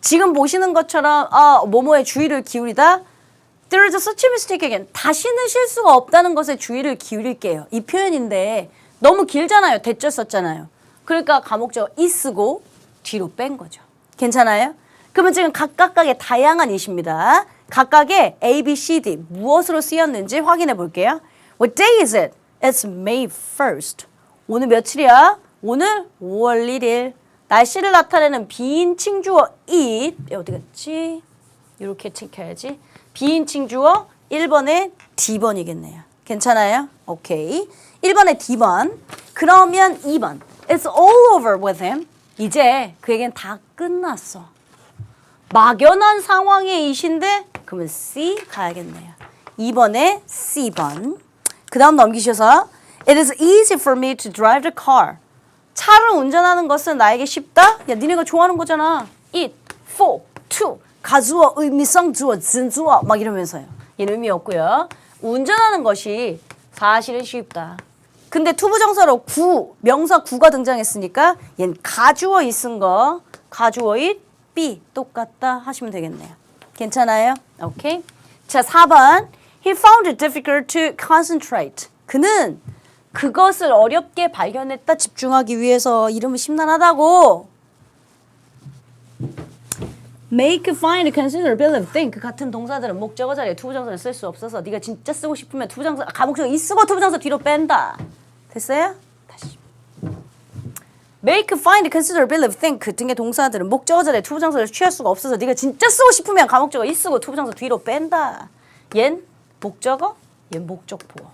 지금 보시는 것처럼 뭐뭐에 주의를 기울이다. There is such a mistake again. 다시는 실수가 없다는 것에 주의를 기울일게요. 이 표현인데 너무 길잖아요. 대절 썼잖아요. 그러니까 가목적어 it 쓰고 뒤로 뺀 거죠. 괜찮아요? 그러면 지금 각각의 다양한 it입니다. 각각의 A, B, C, D 무엇으로 쓰였는지 확인해 볼게요. What day is it? It's May 1st. 오늘 며칠이야? 오늘 5월 1일. 날씨를 나타내는 비인칭 주어 it. 어디 갔지? 이렇게 체크해야지. 비인칭 주어 1번에 D번이겠네요. 괜찮아요? 오케이. 1번에 D번. 그러면 2번. It's all over with him. 이제 그에겐 다 끝났어. 막연한 상황의 it인데 그러면 C 가야겠네요. 2번에 C번. 그 다음 넘기셔서 It is easy for me to drive the car. 차를 운전하는 것은 나에게 쉽다? 야, 니네가 좋아하는 거잖아. it, for, to. 가주어, 의미성 주어, 진주어 막 이러면서요. 얘는 의미 없고요. 운전하는 것이 사실은 쉽다. 근데 투부정사로 명사 구가 등장했으니까 얘는 가주어 있은 거, 가주어 it, be 똑같다 하시면 되겠네요. 괜찮아요? 오케이. 자, 4번. He found it difficult to concentrate. 그는 그것을 어렵게 발견했다. 집중하기 위해서. 이름은 심란하다고. make, find, consider, believe, think 같은 동사들은 목적어 자리에 투부정사를 쓸 수 없어서 네가 진짜 쓰고 싶으면 투부정사 가목적어 이 쓰고 투부정사 뒤로 뺀다. 됐어요? 다시. make, find, consider, believe, think 등의 동사들은 목적어 자리에 투부정사를 취할 수가 없어서 네가 진짜 쓰고 싶으면 가목적어 이 쓰고 투부정사 뒤로 뺀다. 얜 목적어, 얜 목적보어.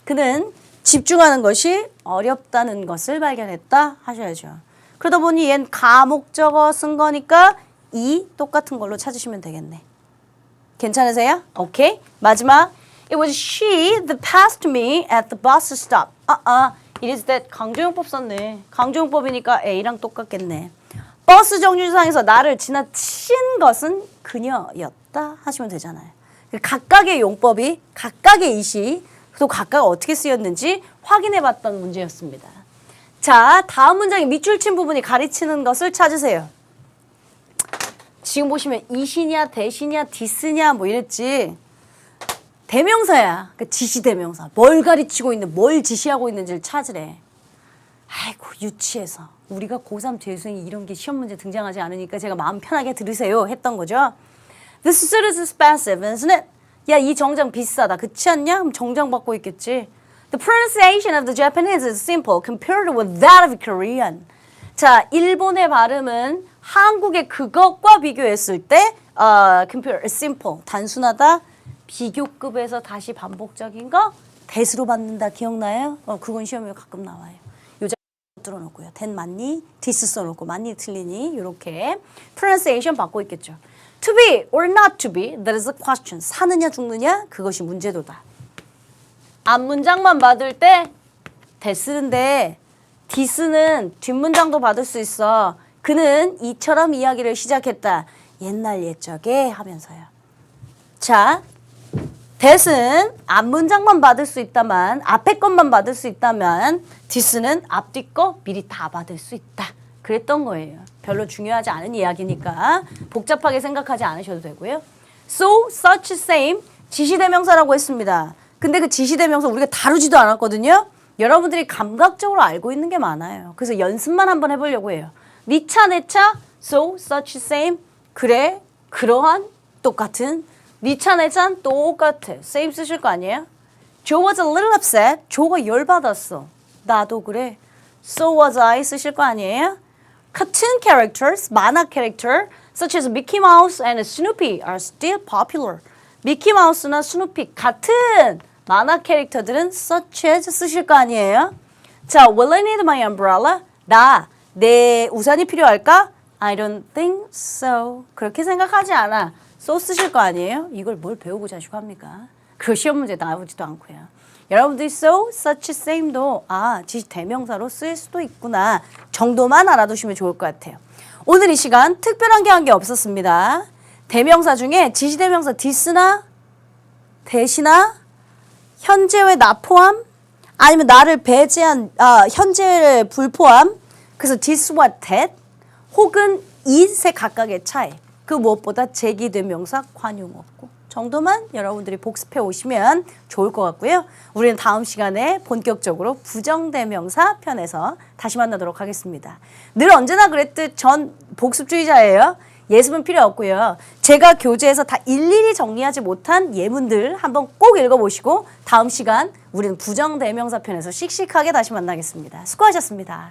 그는 집중하는 것이 어렵다는 것을 발견했다 하셔야죠. 그러다 보니 얜 가목적어 쓴 거니까 이 똑같은 걸로 찾으시면 되겠네. 괜찮으세요? 오케이. 마지막. It was she that passed me at the bus stop. It is that 강조용법 썼네. 강조용법이니까 A랑 똑같겠네. 버스 정류장에서 나를 지나친 것은 그녀였다 하시면 되잖아요. 각각의 용법이 각각의 it이 또 각각 어떻게 쓰였는지 확인해봤던 문제였습니다. 자, 다음 문장의 밑줄 친 부분이 가르치는 것을 찾으세요. 지금 보시면 it이냐 대시냐 디스냐 뭐 이랬지. 대명사야. 그러니까 지시대명사. 뭘 가르치고 있는, 뭘 지시하고 있는지를 찾으래. 아이고 유치해서 우리가 고3 재수생이 이런 게 시험 문제 등장하지 않으니까 제가 마음 편하게 들으세요 했던 거죠. This suit is expensive, isn't it? 야, 이 정장 비싸다. 그렇지 않냐? 그럼 정장 받고 있겠지. The pronunciation of the Japanese is simple compared with that of Korean. 자, 일본의 발음은 한국의 그것과 비교했을 때 compare, simple, 단순하다. 비교급에서 다시 반복적인 거 대수로 받는다. 기억나요? 그건 시험에 가끔 나와요. 요 뚫어놓고요. then 맞니? this 써놓고 맞니? 틀리니? 이렇게 pronunciation 받고 있겠죠. To be or not to be, that is the question. 사느냐 죽느냐? 그것이 문제도다. 앞문장만 받을 때 대쓰는데 디스는 뒷문장도 받을 수 있어. 그는 이처럼 이야기를 시작했다. 옛날 옛적에 하면서요. 자, 대는 앞문장만 받을 수 있다만 앞에 것만 받을 수 있다면 디스는 앞뒤 거 미리 다 받을 수 있다. 그랬던 거예요. 별로 중요하지 않은 이야기니까 복잡하게 생각하지 않으셔도 되고요. So, such, same 지시대명사라고 했습니다. 근데 그 지시대명사 우리가 다루지도 않았거든요. 여러분들이 감각적으로 알고 있는 게 많아요. 그래서 연습만 한번 해보려고 해요. 네 차, 내 차, so, such, same 그래, 그러한, 똑같은 네 차, 내 차는 똑같아. same 쓰실 거 아니에요? Joe was a little upset. 조가 열받았어. 나도 그래. So was I 쓰실 거 아니에요? Cartoon characters, 만화 캐릭터 such as Mickey Mouse and Snoopy are still popular. 미키 마우스나 스누피 같은 만화 캐릭터들은 such as 쓰실 거 아니에요? 자, will I need my umbrella? 내 우산이 필요할까? I don't think so. 그렇게 생각하지 않아. so 쓰실 거 아니에요? 이걸 뭘 배우고 자시고 합니까? 그 시험 문제 나오지도 않고요. 여러분들이 so, such, same도 지시대명사로 쓰일 수도 있구나 정도만 알아두시면 좋을 것 같아요. 오늘 이 시간 특별한 게 한 게 없었습니다. 대명사 중에 지시대명사 this나 that이나 현재의 나 포함 아니면 나를 배제한 현재를 불포함 그래서 this와 that 혹은 it의 각각의 차이 그 무엇보다 제기대명사 관용 없고 정도만 여러분들이 복습해 오시면 좋을 것 같고요. 우리는 다음 시간에 본격적으로 부정대명사 편에서 다시 만나도록 하겠습니다. 늘 언제나 그랬듯 전 복습주의자예요. 예습은 필요 없고요. 제가 교재에서 다 일일이 정리하지 못한 예문들 한번 꼭 읽어보시고 다음 시간 우리는 부정대명사 편에서 씩씩하게 다시 만나겠습니다. 수고하셨습니다.